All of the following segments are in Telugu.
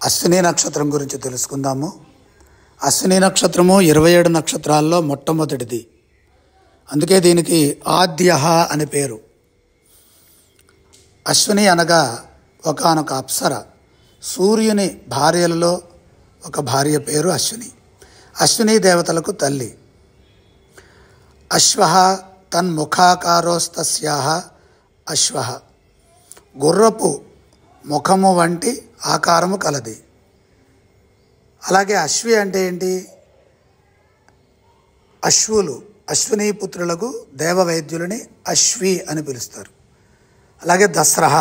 అశ్విని నక్షత్రం గురించి తెలుసుకుందాము. అశ్విని నక్షత్రము 27 నక్షత్రాల్లో మొట్టమొదటిది. అందుకే దీనికి ఆద్యః అని పేరు. అశ్విని అనగా ఒకానొక అప్సర, సూర్యుని భార్యలలో ఒక భార్య పేరు అశ్విని. అశ్విని దేవతలకు తల్లి. అశ్వః తన్ముఖాకారోస్తస్యాః అశ్వః, గుర్రపు ముఖము వంటి ఆకారము కలది. అలాగే అశ్వి అంటే ఏంటి? అశ్వులు, అశ్విని పుత్రులకు దేవవైద్యులని అశ్వి అని పిలుస్తారు. అలాగే దస్రః,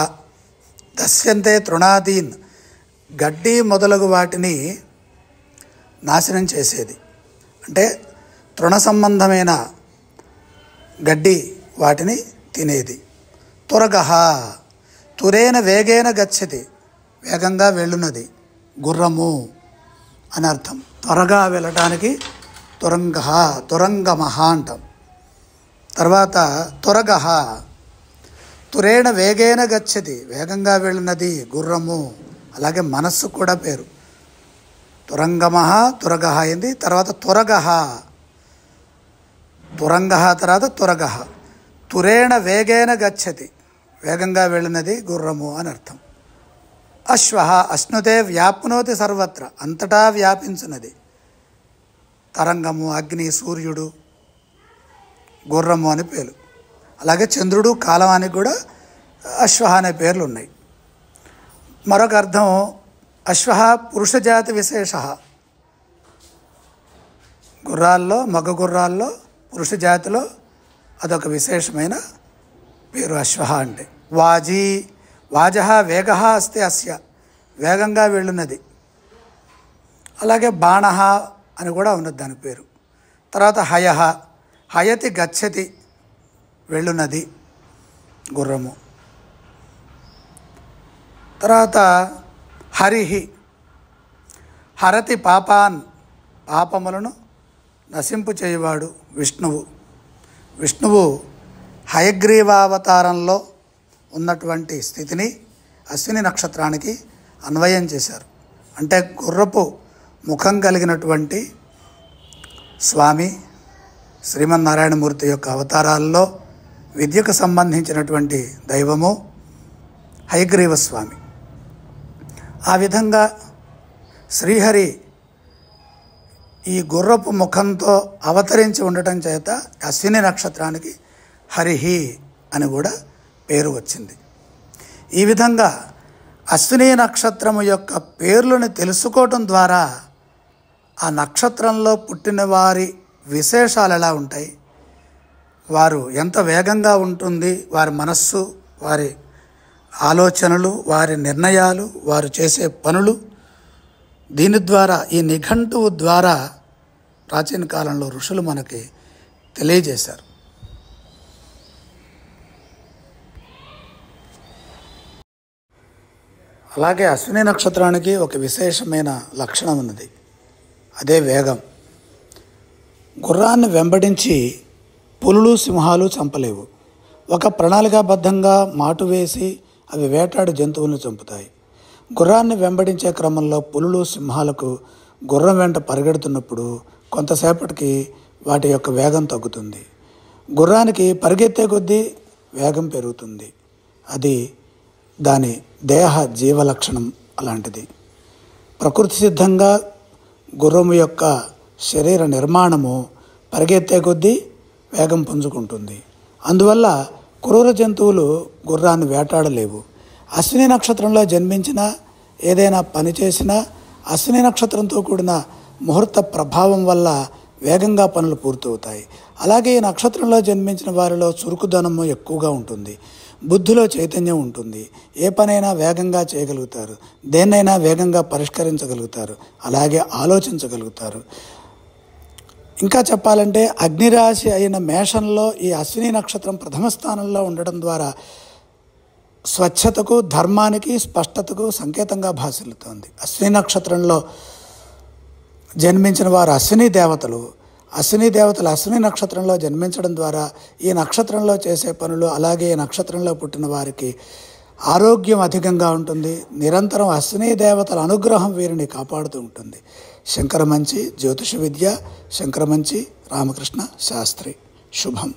దస్యంతే తృణాదీన్, గడ్డి మొదలగు వాటిని నాశనం చేసేది. అంటే తృణ సంబంధమైన గడ్డి వాటిని తినేది. తురగః, తురేన వేగేన గచ్చతి, వేగంగా వెళ్ళున్నది, గుర్రము అని అర్థం. త్వరగా వెళ్ళటానికి తురంగః, తురంగమః అంటాం. తర్వాత తురగః, తురేణ వేగేన గచ్చతి, వేగంగా వెళ్ళినది, గుర్రము. అలాగే మనస్సు కూడా పేరు. తురంగమః, తురగః అయింది. తర్వాత తురగః, తురంగః తర్వాత తురగః. తురేణ వేగేన గచ్చతి, వేగంగా వెళ్ళినది, గుర్రము అని అర్థం. అశ్వః, అశ్నుతే వ్యాప్నోతి సర్వత్ర, అంతటా వ్యాపించినది. తరంగము, అగ్ని, సూర్యుడు, గుర్రము అని పేరు. అలాగే చంద్రుడు, కాలవానికి కూడా అశ్వః అనే పేర్లు ఉన్నాయి. మరొక అర్థం అశ్వః పురుషజాతి విశేషః, గుర్రాల్లో, మగ గుర్రాల్లో పురుష జాతిలో అదొక విశేషమైన పేరు అశ్వః అంటే. వాజీ, వాజః వేగః అస్తి అస్య, వేగంగా వెళ్ళున్నది. అలాగే బాణః అని కూడా ఉన్నది దాని పేరు. తర్వాత హయః, హయతి గచ్చతి, వెళ్ళున్నది, గుర్రము. తర్వాత హరిహి, హరతి పాపాన్, పాపములను నశింపు చేయువాడు విష్ణువు. విష్ణువు హయగ్రీవావతారంలో ఉన్నటువంటి స్థితిని అశ్విని నక్షత్రానికి అన్వయం చేశారు. అంటే గుర్రపు ముఖం కలిగినటువంటి స్వామి శ్రీమన్నారాయణమూర్తి యొక్క అవతారాల్లో విద్యకు సంబంధించినటువంటి దైవము హయగ్రీవ స్వామి. ఆ విధంగా శ్రీహరి ఈ గుర్రపు ముఖంతో అవతరించి ఉండటం చేత అశ్విని నక్షత్రానికి హరిహి అని కూడా పేరు వచ్చింది. ఈ విధంగా అశ్విని నక్షత్రము యొక్క పేర్లను తెలుసుకోవటం ద్వారా ఆ నక్షత్రంలో పుట్టిన వారి విశేషాలు ఎలా ఉంటాయి, వారు ఎంత వేగంగా ఉంటుంది, వారి మనస్సు, వారి ఆలోచనలు, వారి నిర్ణయాలు, వారు చేసే పనులు, దీని ద్వారా, ఈ నిఘంటువు ద్వారా ప్రాచీన కాలంలో ఋషులు మనకి తెలియజేశారు. అలాగే అశ్విని నక్షత్రానికి ఒక విశేషమైన లక్షణం ఉన్నది, అదే వేగం. గుర్రాన్ని వెంబడించి పులులు, సింహాలు చంపలేవు. ఒక ప్రణాళికాబద్ధంగా మాటు వేసి అవి వేటాడు జంతువులను చంపుతాయి. గుర్రాన్ని వెంబడించే క్రమంలో పులులు, సింహాలకు గుర్రం వెంట పరిగెడుతున్నప్పుడు కొంతసేపటికి వాటి యొక్క వేగం తగ్గుతుంది. గుర్రానికి పరిగెత్తే కొద్దీ వేగం పెరుగుతుంది. అది దాని దేహ జీవలక్షణం అలాంటిది. ప్రకృతి సిద్ధంగా గుర్రము యొక్క శరీర నిర్మాణము పరిగెత్తే కొద్దీ వేగం పుంజుకుంటుంది. అందువల్ల క్రూర జంతువులు గుర్రాన్ని వేటాడలేవు. అశ్విని నక్షత్రంలో జన్మించిన, ఏదైనా పని చేసినా అశ్విని నక్షత్రంతో కూడిన ముహూర్త ప్రభావం వల్ల వేగంగా పనులు పూర్తవుతాయి. అలాగే ఈ నక్షత్రంలో జన్మించిన వారిలో చురుకుదనము ఎక్కువగా ఉంటుంది, బుద్ధిలో చైతన్యం ఉంటుంది, ఏ పనైనా వేగంగా చేయగలుగుతారు, దేన్నైనా వేగంగా పరిష్కరించగలుగుతారు, అలాగే ఆలోచించగలుగుతారు. ఇంకా చెప్పాలంటే అగ్నిరాశి అయిన మేషంలో ఈ అశ్విని నక్షత్రం ప్రథమ స్థానంలో ఉండడం ద్వారా స్వచ్ఛతకు, ధర్మానికి, స్పష్టతకు సంకేతంగా భాసిల్లుతోంది. అశ్విని నక్షత్రంలో జన్మించిన వారు అశ్విని దేవతలు. అశ్విని నక్షత్రంలో జన్మించడం ద్వారా ఈ నక్షత్రంలో చేసే పనులు, అలాగే ఈ నక్షత్రంలో పుట్టిన వారికి ఆరోగ్యం అధికంగా ఉంటుంది. నిరంతరం అశ్విని దేవతల అనుగ్రహం వీరిని కాపాడుతూ ఉంటుంది. శంకరమంచి జ్యోతిష విద్య, శంకరమంచి రామకృష్ణ శాస్త్రి. శుభం.